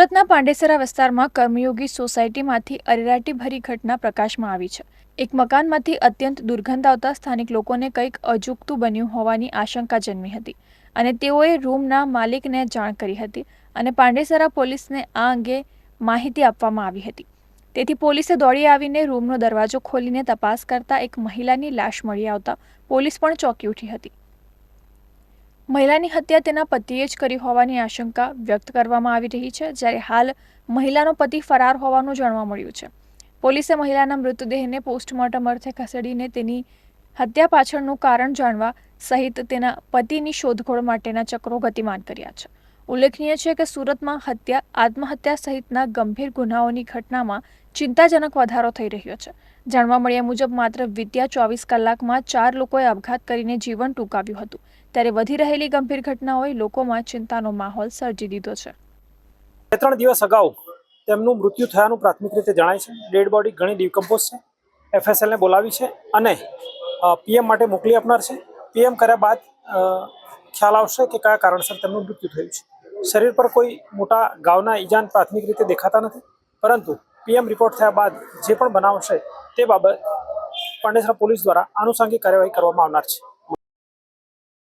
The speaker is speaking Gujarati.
સુરતના પાંડેસરા વિસ્તારમાં કર્મયોગી સોસાયટીમાંથી અરેરાટી ભરી ઘટના પ્રકાશમાં આવી છે। એક મકાનમાંથી અત્યંત દુર્ગંધ આવતા સ્થાનિક લોકોને કંઈક અજુગતું બન્યું હોવાની આશંકા જન્મી હતી અને તેઓએ રૂમના માલિકને જાણ કરી હતી અને પાંડેસરા પોલીસને આ અંગે માહિતી આપવામાં આવી હતી। તેથી પોલીસે દોડી આવીને રૂમનો દરવાજો ખોલીને તપાસ કરતા એક મહિલાની લાશ મળી આવતા પોલીસ પણ ચોંકી ઉઠી હતી। મહિલાની હત્યા તેના પતિએ જ કરી હોવાની આશંકા વ્યક્ત કરવામાં આવી રહી છે, જ્યારે હાલ મહિલાનો પતિ ફરાર હોવાનું જાણવા મળ્યું છે। પોલીસે મહિલાના મૃતદેહને પોસ્ટમોર્ટમ અર્થે ખસેડીને તેની હત્યા પાછળનું કારણ જાણવા સહિત તેના પતિની શોધખોળ માટેના ચક્રો ગતિમાન કર્યા છે। ઉલ્લેખનીય છે કે સુરતમાં હત્યા, આત્મહત્યા સહિતના ગંભીર ગુનાઓની ઘટનામાં ચિંતાજનક વધારો થઈ રહ્યો છે। જાણવા મળ્યા મુજબ માત્ર વિત્યા 24 કલાકમાં 4 લોકોએ આપઘાત કરીને જીવન ટૂંકાવ્યું હતું, ત્યારે વધી રહેલી ગંભીર ઘટનાઓએ લોકોમાં ચિંતાનો માહોલ સર્જી દીધો છે। 3 દિવસ અગાઉ તેમનું મૃત્યુ થયાનું પ્રાથમિક રીતે જણાય છે। ડેડ બોડી ઘણી ડિકમ્પોઝ છે। એફએસએલને બોલાવી છે અને પીએમ માટે મોકલી આપનાર છે। પીએમ કર્યા બાદ ખ્યાલ આવશે કે કયા કારણસર તેમનું મૃત્યુ થયું છે। શરીર પર કોઈ મોટા ઘાવના ઈજાન પ્રાથમિક રીતે દેખાતા નથી, પરંતુ પીએમ રિપોર્ટ થયા બાદ જે પણ બનાવ હશે તે બાબત પાંડેસરા પોલીસ દ્વારા આનુષંગિક કાર્યવાહી કરવામાં આવનાર છે।